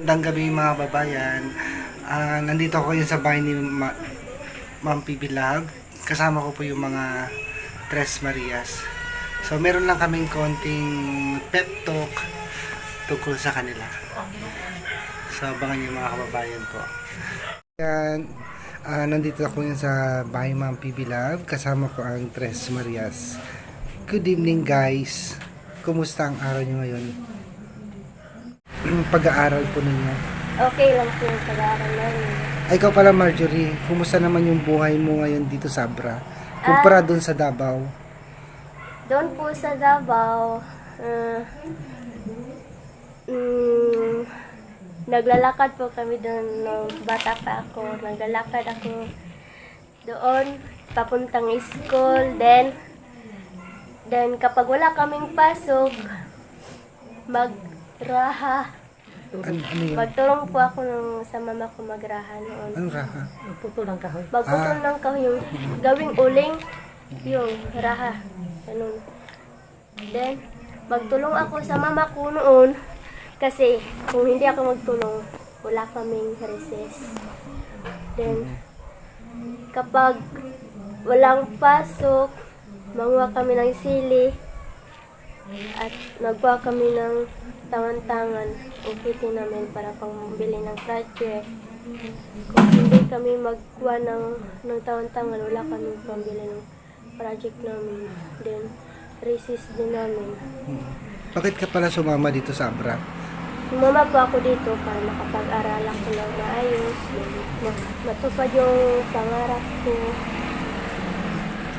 Magandang gabi mga babayan. Nandito ako yun sa bahay ni Ma'am PB Lab. Kasama ko po yung mga Tres Marias. So meron lang kaming konting pep talk tungkol sa kanila. So abangan niyo mga kababayan po. Yan, nandito ako yun sa bahay Ma'am PB Lab. Kasama ko ang Tres Marias. Good evening guys. Kumusta ang araw niyo ngayon? Pag-aaral po ninyo. Okay lang po yung pag-aaral namin. Ay, ikaw pala Marjorie, kumusta naman yung buhay mo ngayon dito sa Abra? Kumpara doon sa Davao. Doon po sa Davao, naglalakad po kami doon nung bata pa ako. Naglalakad ako doon, papuntang school. Then kapag wala kaming pasok, magraha. Ano yun? Magtulong po ako sa mama ko magraha noon. Anong raha? Putol ng kahoy. Magputol ng kahoy, yung gawing uling, yung raha. Ganun. Then, magtulong ako sa mama ko noon kasi kung hindi ako magtulong, wala kaming recess. Then, kapag walang pasok, manguha kami ng sili at nagkuha kami ng tangan-tangan ukitin namin para pambili ng project. Kung hindi kami magkuha ng tangan-tangan, wala kami pambili ng project namin. Then, resist din namin. Bakit ka pala sumama dito sa Abra? Sumama po ako dito para makapag-aral ako ng maayos. Matupad yung pangarap ko.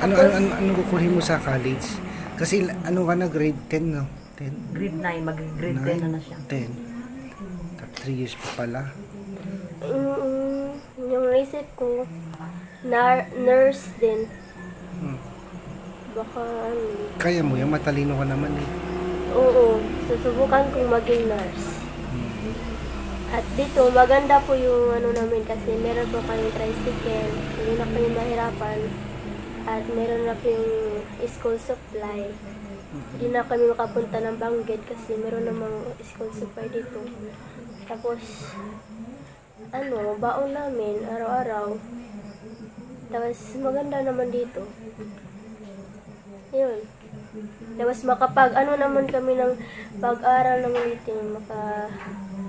Ano kukunin mo sa college? Kasi ano ka na, grade 10, no? 10? Grade 9, mag-grade 10 na siya. 10. 3 years pa pala. Yung isip ko, nurse din. Baka Kaya mo yan, matalino ka naman eh. oo, susubukan kong maging nurse. At dito, maganda po yung namin kasi meron po kami tricycle, hindi na kami mahirapan. At meron na po yung school supply. Hindi na kami makapunta ng Bangged kasi meron namang school supply dito. Tapos, baon namin araw-araw. Tapos, maganda naman dito. Yun. Tapos, naman kami ng pag-aral ng ulitin.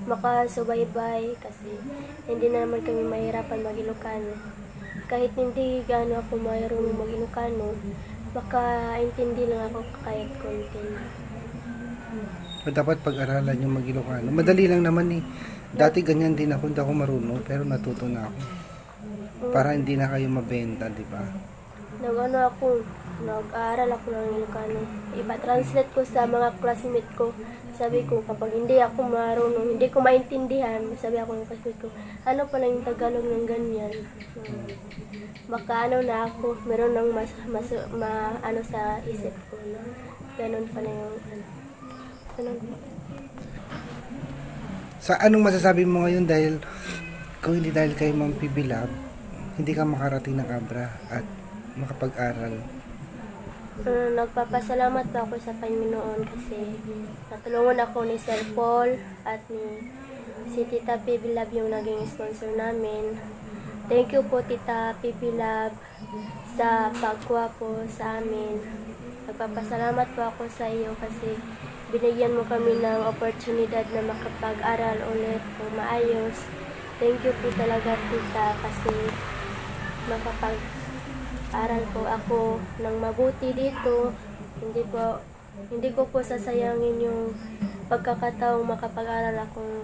Makasubaybay kasi hindi na naman kami mahirapan mag-Ilocano. Kahit hindi gaano ako mayroong mag-Ilocano, makaintindi lang ako kahit konti. Dapat pag-aralan yung mag-Ilocano. Madali lang naman eh. Dati ganyan din ako, hindi ako marunong, pero natuto na ako. Para hindi na kayo mabenta, di ba? Nag-aaral ako ng Ilocano. Ipa-translate ko sa mga classmate ko. Sabi ko, kapag hindi ako marunong, hindi ko maintindihan, sabi ako ng classmate ko, ano pala yung Tagalog ng ganyan? Na ako, meron ng sa isip ko na ganun pala yung ganun. Sa anong masasabi mo ngayon dahil kung hindi dahil kay Ma'am PB Lab, hindi ka makarating ng Abra at makapag-aral? Nagpapasalamat po ako sa Panginoon kasi natulungan ako ni Sir Paul at ni si Tita PB Lab yung naging sponsor namin. Thank you po Tita PB Lab sa pagkuha po sa amin. Nagpapasalamat po ako sa iyo kasi binigyan mo kami ng oportunidad na makapag-aral ulit ng maayos. Thank you po talaga Tita kasi makapag-aral po ako ng mabuti dito. Hindi ko po sasayangin yung pagkakataong makapag-aral ako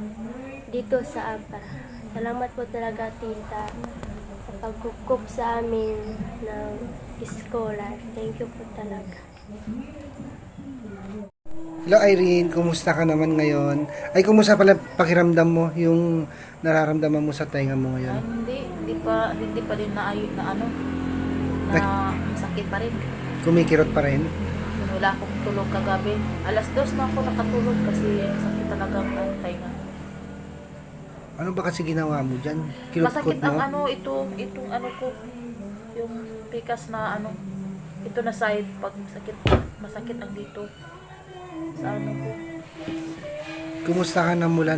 dito sa Abra. Salamat po talaga Tita sa pagkukup sa amin ng iskola. Thank you po talaga. Hello Irene, kumusta ka naman ngayon? Ay, kumusta pala pakiramdam mo, yung nararamdaman mo sa tenga mo ngayon? Hindi pa din naayos na sakit pa rin. Kumikirot pa rin? Wala akong tulog kagabi. Alas 2 na ako nakatulog kasi sakit talaga ang tenga. Ano ba kasi ginawa mo dyan? Kilot-kot Masakit ang mo? itong ko, yung pikas na ito na side, pag masakit ang dito. Sa ko. Kumusta ka na mula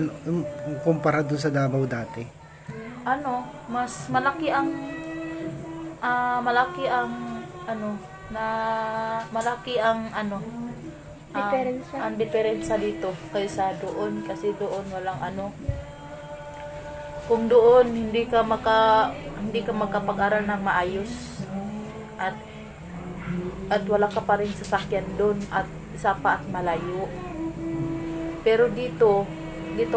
kumpara dun sa Davao dati? Ano, mas malaki ang Diferensya. ang diferensya dito kaysa doon, kasi doon walang kung doon hindi ka makapag-aral ng maayos at wala ka pa rin sasakyan doon at isa pa at malayo. Pero dito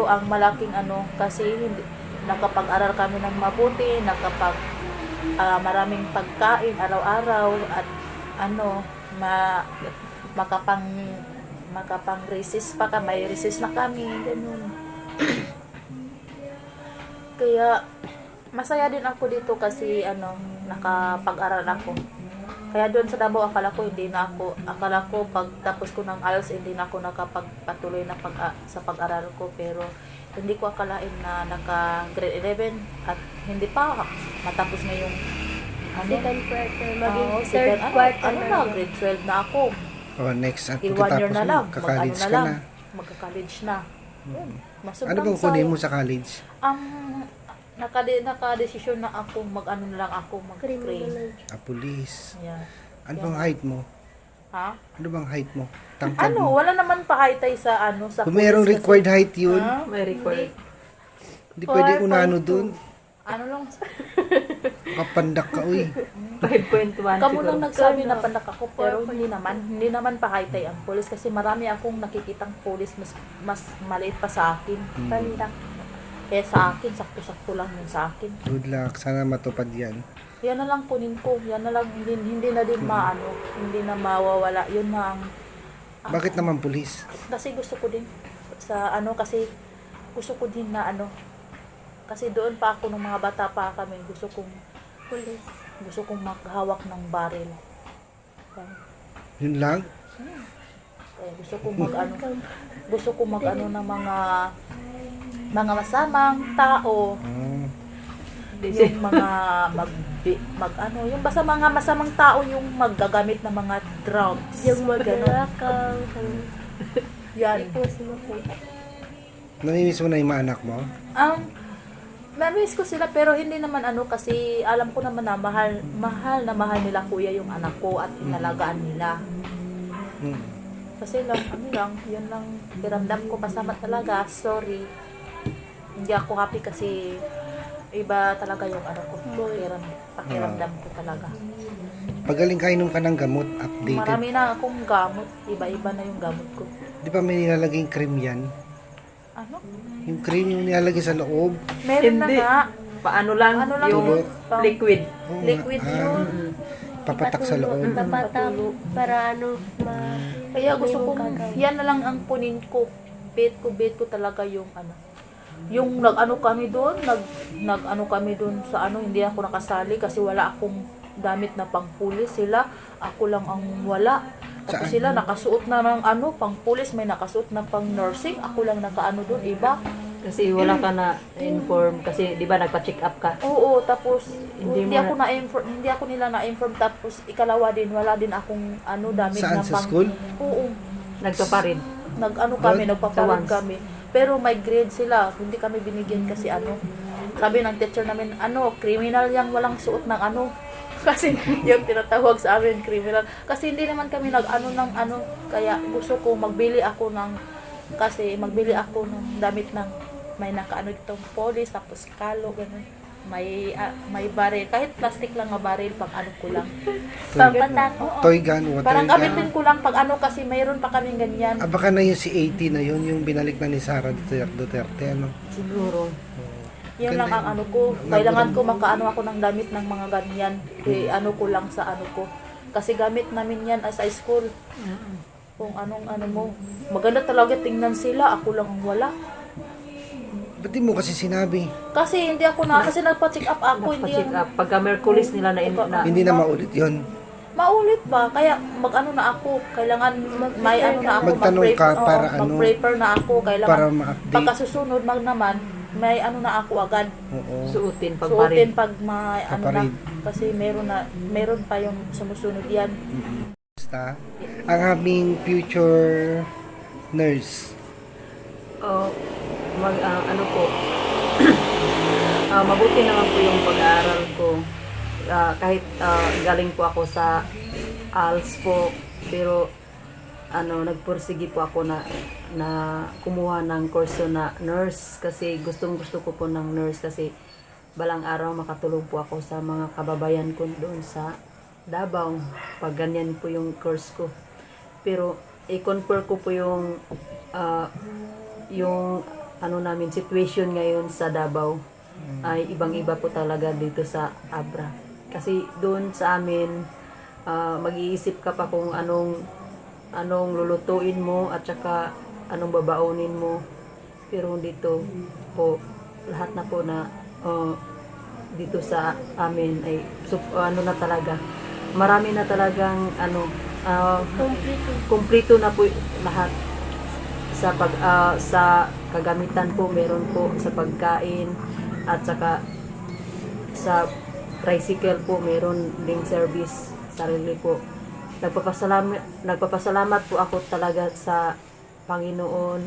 ang malaking kasi hindi, nakapag-aral kami ng mabuti, maraming pagkain araw-araw at makapang-resist pa may resist na kami, ganun. Kaya masaya din ako dito kasi nakapag-aral ako. Kaya doon sa Davao akala ko pag tapos ko ng ALS hindi na ako nakapagpatuloy na sa pag-aral ko, pero hindi ko akalain na naka grade 11 at hindi pa matapos na yung Second quarter, maging Oo, third quarter na. grade 12 na ako. Oh, next at 1 year pagkatapos na mo, lang, kaka-college ka na. magka-college na. Yun, Ano bang kunin mo sa college? Nakadesisyon na ako mag-ano na lang ako, mag-pray. Criminology. Police. Yeah. Ano bang height mo? Ha? Ano bang height mo? Tangkad mo? Wala naman pa hitay sa sa Kung merong police kasi- required height yun, Ha? May required. hindi pwede 4.2. unano dun. Ano lang? Kapandak ka, uy. 5.1 Kamu siguro. lang nagsabi na pandak ako, pero hindi naman pa hitay ang police kasi marami akong nakikitang police mas maliit pa sa akin. Pandak. Kaya sa akin, sakto-sakto lang yun sa akin. Good luck. Sana matupad yan. Yan na lang kunin ko. Yan na lang, hindi na din hindi na mawawala. Yun na ang, Bakit naman police? kasi gusto ko din, kasi gusto ko din na kasi doon pa ako nung mga bata pa kami, gusto kong maghawak ng baril. Yun lang? Kaya gusto kong mag ng mga masamang tao, Oh. yung mga yung basta mga masamang tao yung maggagamit ng mga drugs. Yung Ganon. magnanakaw. Yan. Namimiss mo na yung mga anak mo? Namiss ko sila pero hindi naman kasi alam ko naman na mahal nila kuya yung anak ko at inalagaan nila. Hmm. Kasi yun lang piramdam ko, pasama talaga, sorry. Hindi ako happy kasi iba talaga yung pakiramdam ko talaga. Pagaling ka, inom ka ng gamot, updated. Marami na akong gamot, iba-iba na yung gamot ko. Di ba may nilalagay cream yan? Ano? Yung cream yung nilalagay sa loob. Meron na Hindi. nga. Paano lang, Ano lang yung yun? liquid. Oo nga. Liquid yun. Papatak sa loob. Papatak para Kaya gusto yung kong, gagawin. yan na lang ang kunin ko. Bet ko talaga yung yung kami doon, kami doon sa hindi ako nakasali kasi wala akong damit na pangpulis. Ako lang ang wala. Tapos Saan? sila nakasuot na ng pangpulis, may nakasuot na pang nursing. Ako lang doon, iba. Kasi wala ka na inform. Kasi di ba nagpa-check up ka? Oo, tapos Hindi hindi mo ako nila na-inform, tapos ikalawa din, wala din akong damit Saan? na Sa school? Oo. Nagpaparin. Kami, Sa nagpapalit once. kami. Pero may grade sila, hindi kami binigyan kasi sabi ng teacher namin, criminal yang walang suot ng kasi yung tinatawag sa amin, criminal. Kasi hindi naman kami kaya gusto ko magbili ako ng damit ng may itong police, tapos kalo, ganun. May baril, kahit plastic lang na baril, pag ko lang. Papatak. Toy gun, water Parang gun. gamitin ko lang pag kasi mayroon pa kaming ganyan. Baka na yung si 80 na yun, yung binalik na ni Sara Duterte, Siguro. Yun lang ang ko. Kailangan ko ako ng damit ng mga ganyan. Ko lang sa ko. Kasi gamit namin yan as a school. Kung anong mo. Maganda talaga tingnan sila. Ako lang ang wala. Ba't di mo kasi sinabi? Kasi hindi ako kasi nagpa-check up ako. Nagpa-check up. Pagka Merkulis nila na Hindi na maulit yun. Maulit ba? Kaya na ako. Kailangan may na ako. Magtanong ka para mag-prepare na ako. Kailangan para ma-update. pagkasusunod naman, may na ako agad. Oo. suotin pag Suotin parin. pag may Paparid. kasi meron pa yung sumusunod yan. Basta, ang aming future nurse. ano po, mabuti naman po yung pag-aaral ko. Kahit galing po ako sa ALS po, pero nagpursige po ako na kumuha ng kurso na nurse kasi gustong-gusto ko po ng nurse kasi balang araw makatulong po ako sa mga kababayan ko doon sa Davao pag ganyan po yung course ko. Pero i-compare ko po yung namin situation ngayon sa Davao ay ibang-iba po talaga dito sa Abra. Kasi doon sa amin mag-iisip ka pa kung anong lulutuin mo at saka anong babaonin mo. Pero dito po lahat na po na dito sa amin ay na talaga. Marami na talagang kumpleto na po lahat sa kagamitan po, meron po sa pagkain at saka sa tricycle po meron ding service sarili po. Nagpapasalamat po ako talaga sa Panginoon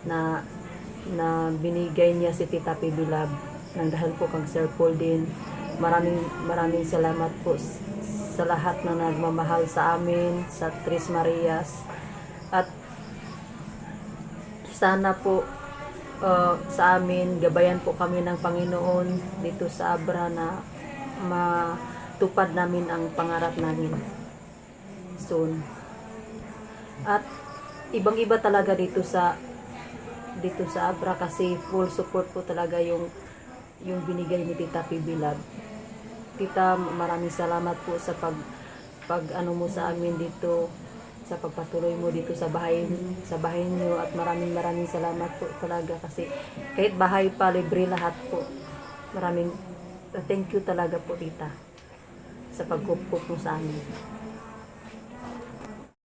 na binigay niya si Tita Pibilab nang dahil po kang Sir Paul din. Maraming salamat po sa lahat na nagmamahal sa amin sa Tres Marias at sana po sa amin gabayan po kami ng Panginoon dito sa Abra na matupad namin ang pangarap namin soon. At ibang-iba talaga dito sa Abra kasi full support po talaga yung binigay ni Tita Pibilab. Tita, maraming salamat po sa pag mo sa amin dito, sa pagpatuloy mo dito sa bahay niyo at maraming salamat po talaga kasi kahit bahay pa libre lahat po. Maraming thank you talaga po Tita sa pagkukup mo sa amin.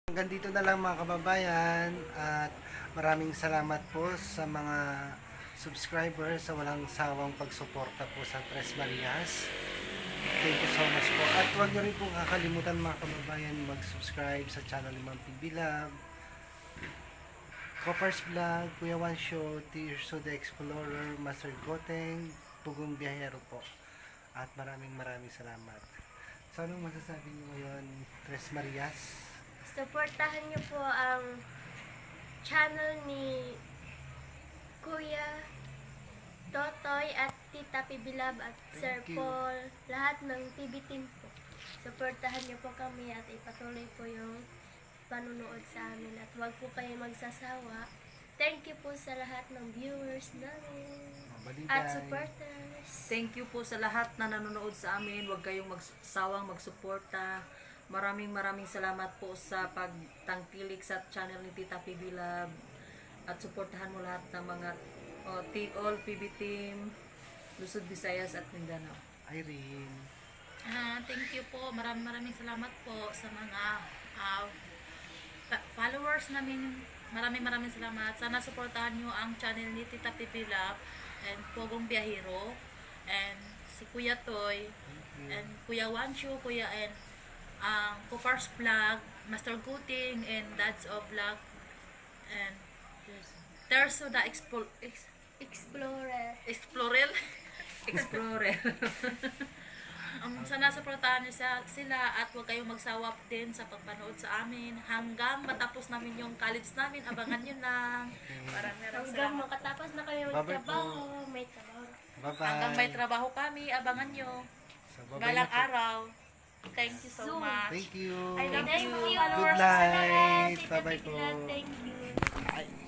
Hanggang dito na lang mga kababayan at maraming salamat po sa mga subscribers sa walang sawang pagsuporta po sa Tres Marias. Thank you so much po. At huwag nyo rin po kakalimutan mga kababayan mag-subscribe sa channel ni Ma'am Pibilab, Coppers Vlog, Kuya Juan Show, Tirso the Explorer, Master Goteng, Pugong Biyahero po. At maraming salamat. So anong masasabi nyo ngayon, Tres Marias? Supportahan niyo po ang channel ni Kuya Totoy at Tita Pibilab at Sir Thank you. Paul, lahat ng TV team po. Supportahan niyo po kami at ipatuloy po yung panunood sa amin at huwag po kayo magsasawa. Thank you po sa lahat ng viewers namin at supporters. Thank you po sa lahat na nanonood sa amin. Huwag kayong magsawang magsuporta. Maraming salamat po sa pagtangkilik sa channel ni Tita Pibilab at suportahan mo lahat ng mga all PB team, Luzon, Visayas at Mindanao. Irene. Thank you po. Maraming salamat po sa mga followers namin. Maraming salamat. Sana suportahan nyo ang channel ni Tita Pibilab and Pogong Biyahero and si Kuya Toy and Kuya Wanshu, Kuya and Coopers Vlog, Master Guting and Dads of Vlog and Terso the Explorer. Sana suportahan niyo sila at huwag kayong magsawa din sa pagpanood sa amin hanggang matapos namin yung college namin. Abangan nyo lang. Maraming Hanggang salamat. makatapos na kami Bye-bye magtrabaho, po. may trabaho. Bye-bye. Hanggang may trabaho kami, abangan nyo. So, bye-bye Balang na po. araw. Thank you so Zoom. much. Thank you. I love Thank you. you. Good night. Tita Bye-bye po. Pibilab, thank you. Ay.